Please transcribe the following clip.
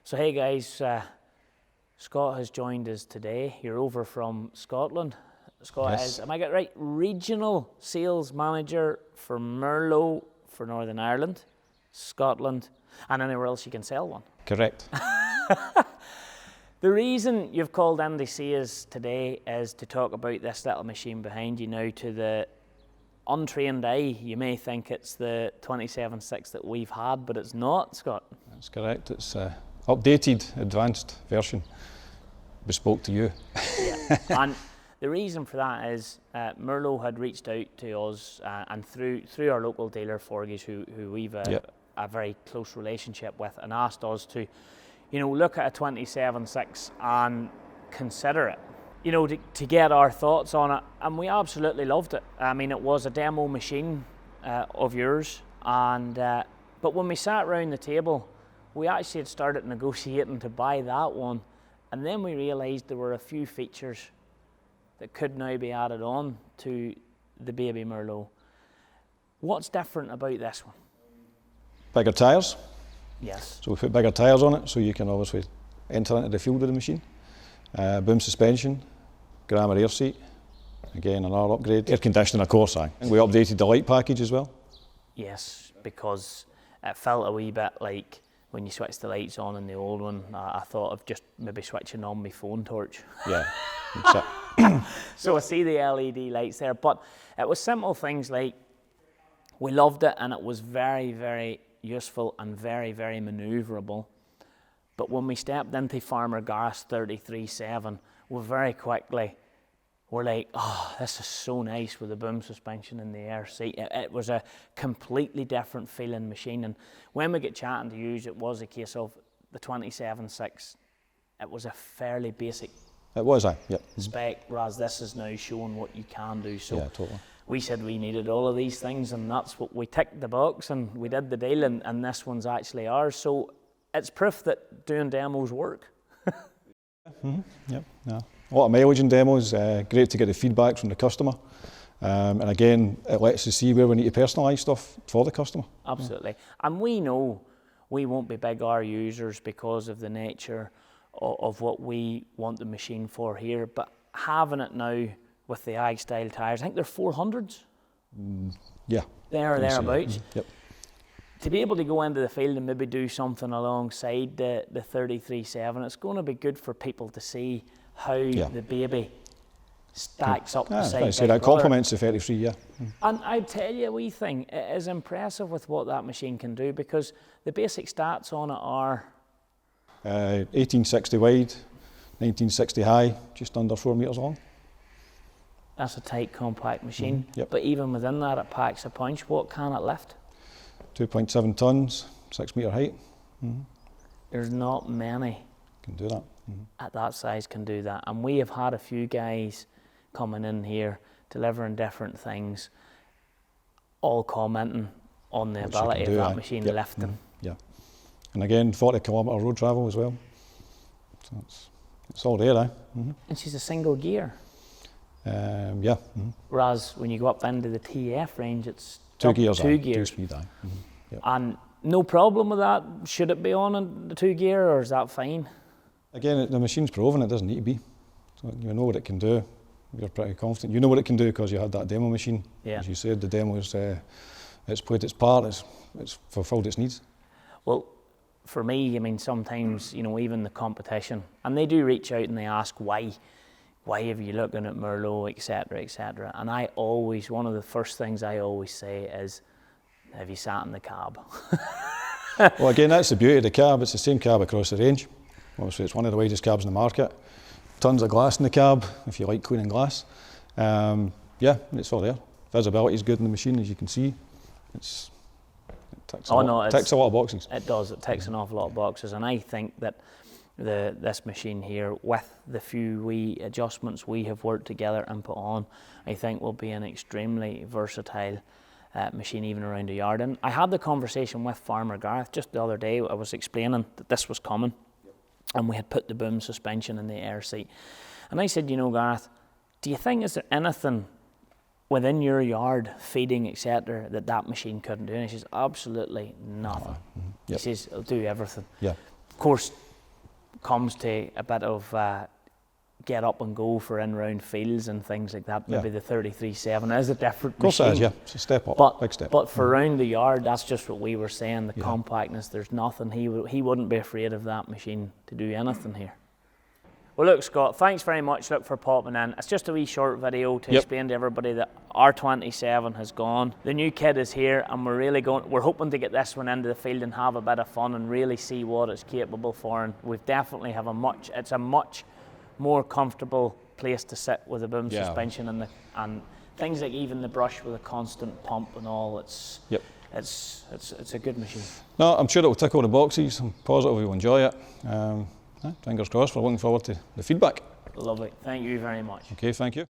So hey guys, Scott has joined us today. You're over from Scotland. Scott Yes. is, am I getting it right, regional sales manager for Merlo for Northern Ireland, Scotland, and anywhere else you can sell one. Correct. The reason you've called in to see us today is to talk about this little machine behind you now. To the untrained eye, you may think it's the 27.6 that we've had, but it's not, Scott. That's correct. It's updated, advanced version, bespoke to you. Yeah. And the reason for that is Merlo had reached out to us and through our local dealer, Fergus, who we've a very close relationship with, and asked us to, look at a 27.6 and consider it, to get our thoughts on it. And we absolutely loved it. I mean, it was a demo machine of yours, and but when we sat around the table, we actually had started negotiating to buy that one, and then we realised there were a few features that could now be added on to the baby Merlo. What's different about this one? Bigger tyres. Yes. So we put bigger tyres on it so you can obviously enter into the field of the machine. Boom suspension, Grammer air seat, again another upgrade. Air conditioning, of course, and we updated the light package as well. Yes, because it felt a wee bit like when you switch the lights on in the old one, I thought of just maybe switching on my phone torch. Yeah, that's it. So I see the LED lights there, but it was simple things like we loved it, and it was very, very useful and very, very manoeuvrable. But when we stepped into Farmer Gareth's 33.7, we very quickly were like, oh, this is so nice with the boom suspension and the air seat. It was a completely different feeling machine. And when we get chatting to you, it was a case of the 27.6. It was a fairly basic spec, whereas this is now showing what you can do. So yeah, totally. We said we needed all of these things, and that's what we ticked the box, and we did the deal, and this one's actually ours. So it's proof that doing demos work. Yep. Yeah. A lot of mileage in demos. Great to get the feedback from the customer, and again, it lets us see where we need to personalise stuff for the customer. Absolutely. Yeah. And we know we won't be big R users because of the nature of what we want the machine for here, but having it now with the Ag style tyres, I think they're 400s. Yeah. There or thereabouts. Yep. To be able to go into the field and maybe do something alongside the 33.7, it's going to be good for people to see how the baby stacks up beside so that complements the 33, yeah. And I'd tell you a wee thing, it is impressive with what that machine can do, because the basic stats on it are 1860 wide, 1960 high, just under 4 metres long. That's a tight, compact machine. Yep. But even within that, it packs a punch. What can it lift? 2.7 tonnes, 6 metre height. There's not many Can do that. at that size can do that. And we have had a few guys coming in here delivering different things, all commenting on the ability of that machine lifting. Yeah. And again, 40 kilometre road travel as well. So it's all there, And she's a single gear. Yeah. Whereas when you go up into the TF range, it's two gears. Two speed, Yep. And no problem with that. Should it be on the 2 gear, or is that fine? Again, the machine's proven it doesn't need to be. So you know what it can do. You're pretty confident. You know what it can do because you had that demo machine. Yeah. As you said, the demo's it's played its part. It's fulfilled its needs. Well, for me, I mean, sometimes even the competition, and they do reach out and they ask why have you looking at Merlo, etc., etc. And I always, one of the first things I always say is, have you sat in the cab? Well, again, that's the beauty of the cab. It's the same cab across the range. Obviously, it's one of the widest cabs in the market. Tons of glass in the cab, if you like cleaning glass. Yeah, it's all there. Visibility is good in the machine, as you can see. It ticks a lot of boxes. It does. It ticks an awful lot of boxes, and I think that this machine here, with the few wee adjustments we have worked together and put on, I think will be an extremely versatile machine even around the yard. And I had the conversation with Farmer Gareth just the other day. I was explaining that this was coming, and we had put the boom suspension in the air seat. And I said, Gareth, do you think is there anything within your yard, feeding, etc., that machine couldn't do? And he says, absolutely nothing. Yep. He says, it'll do everything. Yeah. Of course, comes to a bit of get up and go for in-round fields and things like that, maybe the 33.7 is a different machine. Of course it is, it's a step up, big step. But for around the yard, that's just what we were saying, the compactness, there's nothing, he wouldn't be afraid of that machine to do anything here. Well look, Scott, thanks very much for popping in. It's just a wee short video to explain to everybody that R27 has gone. The new kit is here, and we're hoping to get this one into the field and have a bit of fun and really see what it's capable for. And we definitely have it's a much more comfortable place to sit with a boom suspension and things like even the brush with a constant pump and all. It's a good machine. No, I'm sure it will tick all the boxes. I'm positive you'll enjoy it. Fingers crossed. We're looking forward to the feedback. Lovely. Thank you very much. Okay, thank you.